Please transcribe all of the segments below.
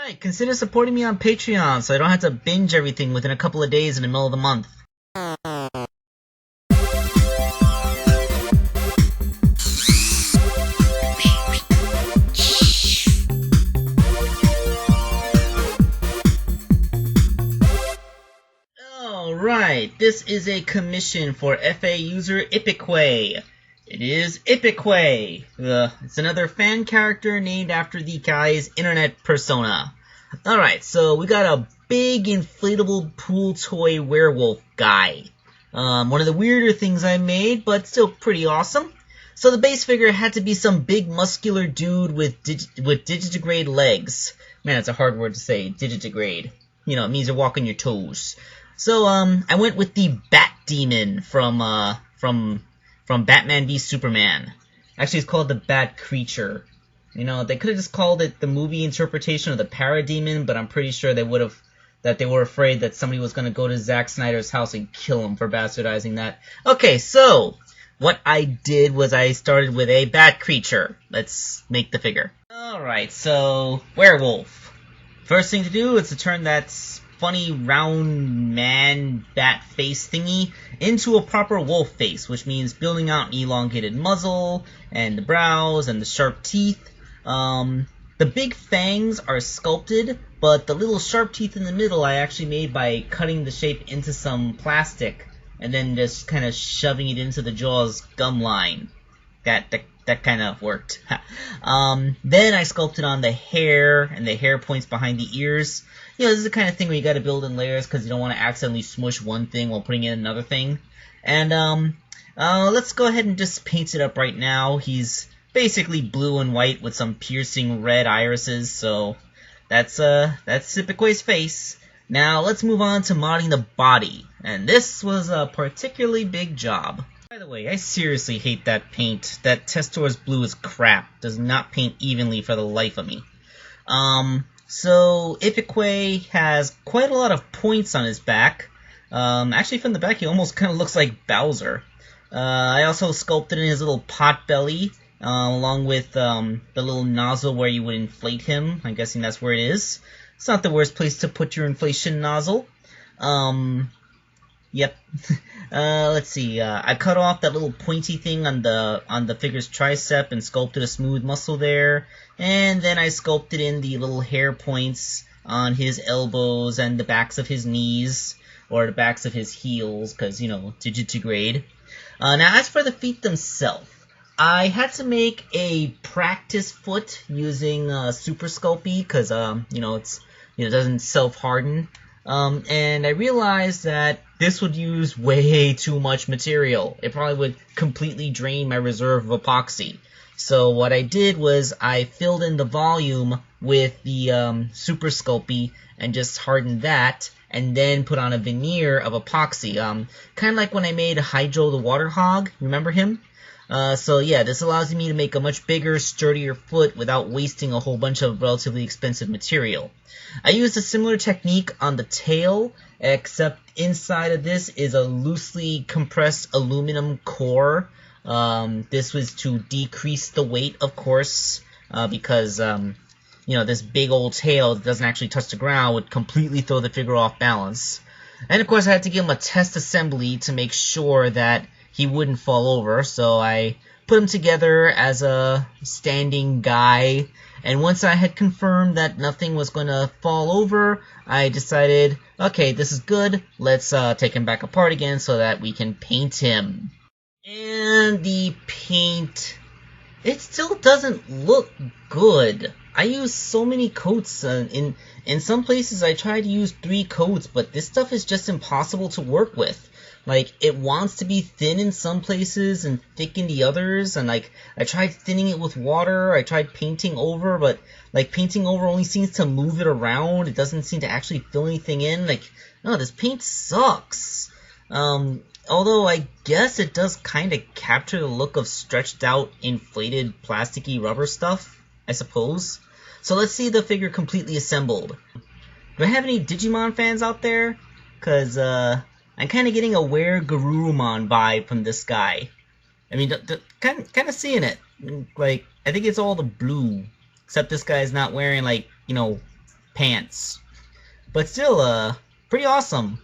Alright, consider supporting me on Patreon so I don't have to binge everything within a couple of days in the middle of the month. Alright, this is a commission for FA user Ipequey. It is Ipequey. It's another fan character named after the guy's internet persona. Alright, so we got a big inflatable pool toy werewolf guy. One of the weirder things I made, but still pretty awesome. So the base figure had to be some big muscular dude with digitigrade legs. Man, that's a hard word to say, digitigrade. You know, it means you're walking your toes. So, I went with the Bat Demon from Batman v Superman. Actually, it's called the Bat Creature. You know, they could have just called it the movie interpretation of the Parademon, but I'm pretty sure they were afraid that somebody was gonna go to Zack Snyder's house and kill him for bastardizing that. Okay, so, what I did was I started with a Bat Creature. Let's make the figure. Alright, so, werewolf. First thing to do is to turn that funny round man bat face thingy into a proper wolf face, which means building out an elongated muzzle and the brows and the sharp teeth. The big fangs are sculpted, but the little sharp teeth in the middle I actually made by cutting the shape into some plastic and then just kind of shoving it into the jaw's gum line. That kind of worked. Then I sculpted on the hair and the hair points behind the ears. You know, this is the kind of thing where you gotta build in layers because you don't want to accidentally smush one thing while putting in another thing. And, let's go ahead and just paint it up right now. He's basically blue and white with some piercing red irises, so that's Ipequey's face. Now, let's move on to modding the body. And this was a particularly big job. By the way, I seriously hate that paint. That Testor's blue is crap. Does not paint evenly for the life of me. So, Ipequey has quite a lot of points on his back. Actually, from the back, he almost kind of looks like Bowser. I also sculpted in his little pot belly, along with the little nozzle where you would inflate him. I'm guessing that's where it is. It's not the worst place to put your inflation nozzle. Yep. Let's see. I cut off that little pointy thing on the figure's tricep and sculpted a smooth muscle there. And then I sculpted in the little hair points on his elbows and the backs of his knees, or the backs of his heels, because, you know, digitigrade. Now, as for the feet themselves, I had to make a practice foot using Super Sculpey, because, you know, it doesn't self-harden. And I realized that this would use way too much material. It probably would completely drain my reserve of epoxy. So what I did was I filled in the volume with the Super Sculpey and just hardened that, and then put on a veneer of epoxy. Kind of like when I made Hydro the Water Hog. Remember him? So yeah, this allows me to make a much bigger, sturdier foot without wasting a whole bunch of relatively expensive material. I used a similar technique on the tail, except inside of this is a loosely compressed aluminum core. This was to decrease the weight, of course, because, you know, this big old tail that doesn't actually touch the ground would completely throw the figure off balance. And of course I had to give him a test assembly to make sure that he wouldn't fall over, so I put him together as a standing guy, and once I had confirmed that nothing was going to fall over, I decided, okay, this is good, let's take him back apart again so that we can paint him. And the paint, it still doesn't look good. I used so many coats. In some places I tried to use 3 coats, but this stuff is just impossible to work with. Like, it wants to be thin in some places and thick in the others, and like, I tried thinning it with water, I tried painting over, but like, painting over only seems to move it around, it doesn't seem to actually fill anything in. Like, no, this paint sucks. Although I guess it does kind of capture the look of stretched out, inflated, plasticky rubber stuff, I suppose. So let's see the figure completely assembled. Do I have any Digimon fans out there? Cause, I'm kind of getting a Where Garurumon vibe from this guy. I mean, kind of seeing it. Like, I think it's all the blue. Except this guy's not wearing, like, you know, pants. But still, pretty awesome.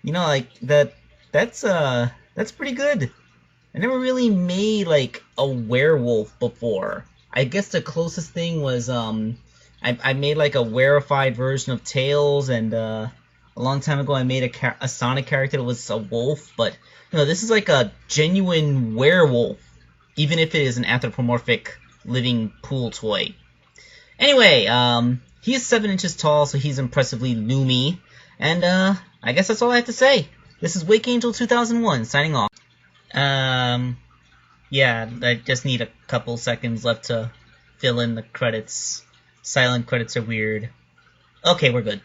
You know, like, that's pretty good. I never really made, like, a werewolf before. I guess the closest thing was, I made, like, a werified version of Tails, and, a long time ago I made a Sonic character that was a wolf, but, you know, this is like a genuine werewolf, even if it is an anthropomorphic living pool toy. Anyway, he is 7 inches tall, so he's impressively loomy, and, I guess that's all I have to say. This is Wake Angel 2001, signing off. Yeah, I just need a couple seconds left to fill in the credits. Silent credits are weird. Okay, we're good.